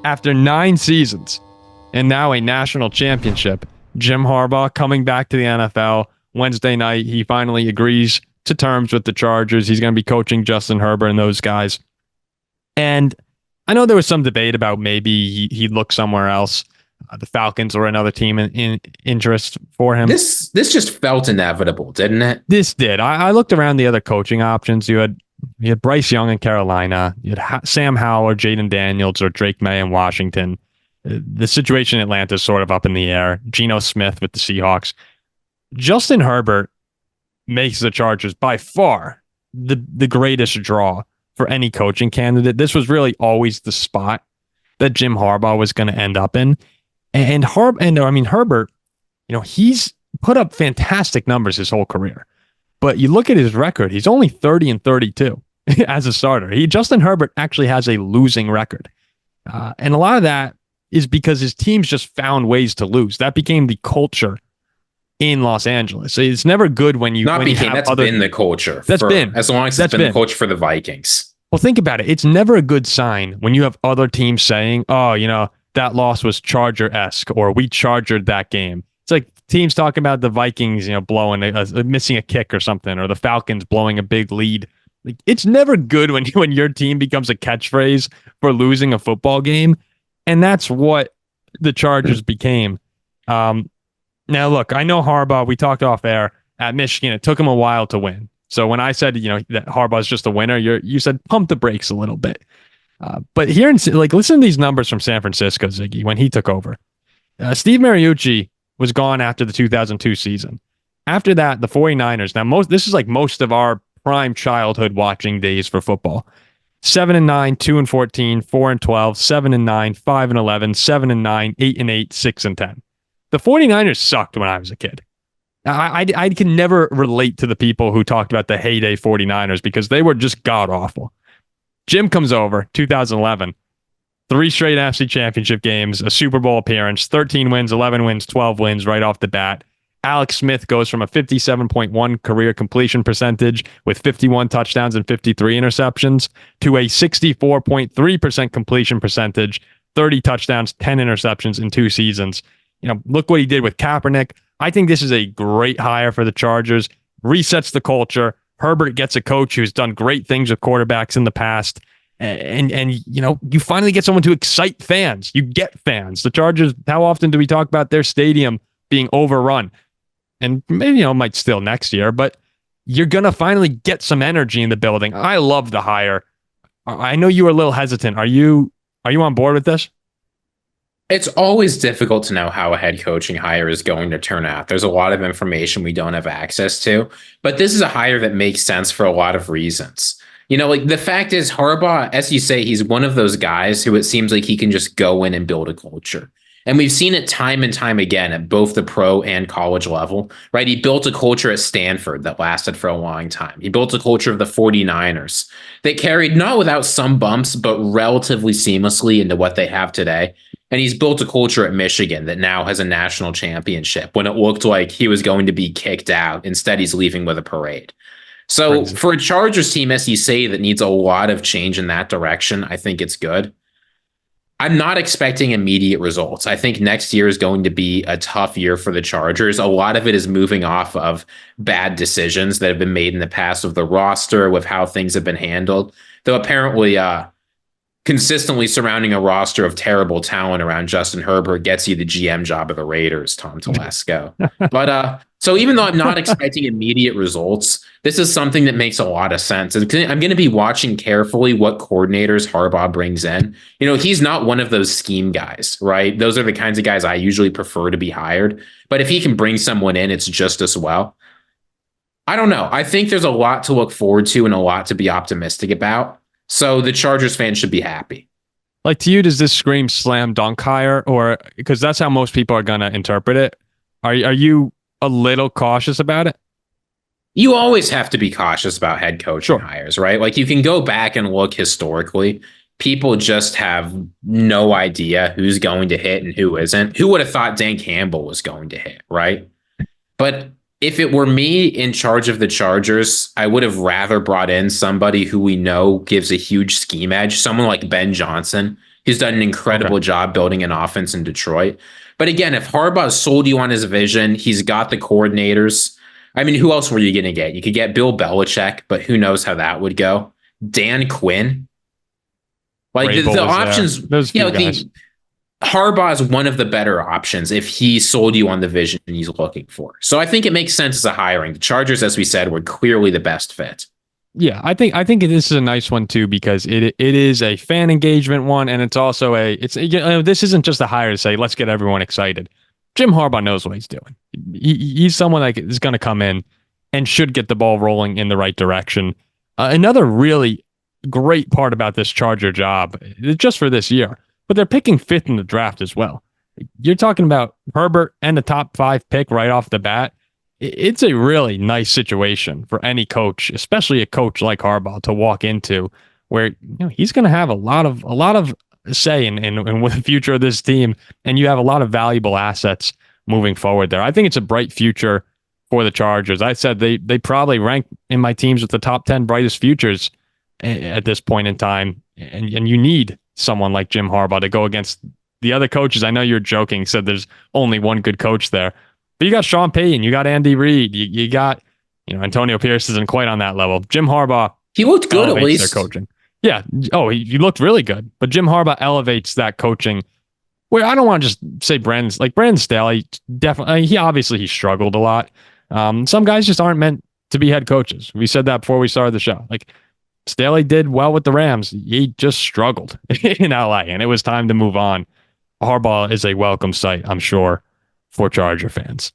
After 9 seasons and now a national championship, Jim Harbaugh coming back to the NFL Wednesday night. He finally agrees to terms with the Chargers. He's going to be coaching Justin Herbert and those guys. And I know there was some debate about maybe he'd look somewhere else. The Falcons or another team in interest for him. This just felt inevitable, didn't it? This did. I looked around the other coaching options. You had Bryce Young in Carolina. You had Sam Howell, Jaden Daniels, or Drake May in Washington. The situation in Atlanta is sort of up in the air. Geno Smith with the Seahawks. Justin Herbert makes the Chargers by far the greatest draw for any coaching candidate. This was really always the spot that Jim Harbaugh was going to end up in. And Herbert, he's put up fantastic numbers his whole career. But you look at his record, he's only 30-32 as a starter. Justin Herbert actually has a losing record. And a lot of that is because his teams just found ways to lose. That became the culture in Los Angeles. So it's never good when you been the culture. As long as it's been the culture for the Vikings. Well, think about it. It's never a good sign when you have other teams saying, oh, that loss was Charger-esque, or we Chargered that game. It's like teams talking about the Vikings, blowing missing a kick or something, or the Falcons blowing a big lead. Like, it's never good when your team becomes a catchphrase for losing a football game, and that's what the Chargers became. Now, look, I know Harbaugh. We talked off air at Michigan. It took him a while to win. So when I said that Harbaugh's just a winner, you said pump the brakes a little bit. But here, listen to these numbers from San Francisco, Ziggy, when he took over. Steve Mariucci was gone after the 2002 season. After that, the 49ers. Now, this is like most of our prime childhood watching days for football. 7-9, 2-14, 4-12, 7-9, 5-11, 7-9, 8-8, 6-10. The 49ers sucked when I was a kid. I can never relate to the people who talked about the heyday 49ers because they were just god awful. Jim comes over, 2011, 3 straight NFC championship games, a Super Bowl appearance, 13 wins, 11 wins, 12 wins right off the bat. Alex Smith goes from a 57.1 career completion percentage with 51 touchdowns and 53 interceptions to a 64.3% completion percentage, 30 touchdowns, 10 interceptions in 2 seasons. Look what he did with Kaepernick. I think this is a great hire for the Chargers, resets the culture. Herbert gets a coach who's done great things with quarterbacks in the past. And you finally get someone to excite fans. You get fans. The Chargers, how often do we talk about their stadium being overrun? And maybe, might still next year, but you're going to finally get some energy in the building. I love the hire. I know you were a little hesitant. Are you on board with this? It's always difficult to know how a head coaching hire is going to turn out. There's a lot of information we don't have access to, but this is a hire that makes sense for a lot of reasons. The fact is Harbaugh, as you say, he's one of those guys who it seems like he can just go in and build a culture. And we've seen it time and time again at both the pro and college level, right? He built a culture at Stanford that lasted for a long time. He built a culture of the 49ers that carried not without some bumps, but relatively seamlessly into what they have today. And he's built a culture at Michigan that now has a national championship when it looked like he was going to be kicked out. Instead, he's leaving with a parade. So for a Chargers team, as you say, that needs a lot of change in that direction, I think it's good. I'm not expecting immediate results. I think next year is going to be a tough year for the Chargers. A lot of it is moving off of bad decisions that have been made in the past of the roster, with how things have been handled. Though apparently consistently surrounding a roster of terrible talent around Justin Herbert gets you the GM job of the Raiders, Tom Telesco. But so even though I'm not expecting immediate results, this is something that makes a lot of sense. I'm going to be watching carefully what coordinators Harbaugh brings in. He's not one of those scheme guys, right? Those are the kinds of guys I usually prefer to be hired. But if he can bring someone in, it's just as well. I don't know. I think there's a lot to look forward to and a lot to be optimistic about. So the Chargers fans should be happy. Like, to you, does this scream slam dunk hire? Or because that's how most people are going to interpret it. Are you a little cautious about it? You always have to be cautious about head coaching hires, right? Like, you can go back and look historically. People just have no idea who's going to hit and who isn't. Who would have thought Dan Campbell was going to hit, right? But if it were me in charge of the Chargers, I would have rather brought in somebody who we know gives a huge scheme edge, someone like Ben Johnson, He's done an incredible job building an offense in Detroit. But again, if Harbaugh sold you on his vision, he's got the coordinators. I mean, who else were you going to get? You could get Bill Belichick, but who knows how that would go? Dan Quinn. Like the options, Harbaugh is one of the better options if he sold you on the vision he's looking for. So I think it makes sense as a hiring. The Chargers, as we said, were clearly the best fit. Yeah, I think this is a nice one too, because it is a fan engagement one, and it's also this isn't just a hire to say let's get everyone excited. Jim Harbaugh knows what he's doing. He's someone that is going to come in and should get the ball rolling in the right direction. Another really great part about this Charger job, just for this year, but they're picking 5th in the draft as well. You're talking about Herbert and the top 5 pick right off the bat. It's a really nice situation for any coach, especially a coach like Harbaugh, to walk into, where he's going to have a lot of say in the future of this team, and you have a lot of valuable assets moving forward there. I think it's a bright future for the Chargers. I said they probably rank in my teams with the top 10 brightest futures at this point in time, and you need someone like Jim Harbaugh to go against the other coaches. I know you're joking, said there's only one good coach there. But you got Sean Payton, you got Andy Reid, you got, Antonio Pierce isn't quite on that level. Jim Harbaugh, he looked good at least. Their coaching. Yeah. Oh, he looked really good. But Jim Harbaugh elevates that coaching. Where I don't want to just say Brandon Staley, definitely, he struggled a lot. Some guys just aren't meant to be head coaches. We said that before we started the show. Like, Staley did well with the Rams. He just struggled in LA, and it was time to move on. Harbaugh is a welcome sight, I'm sure, for Charger fans.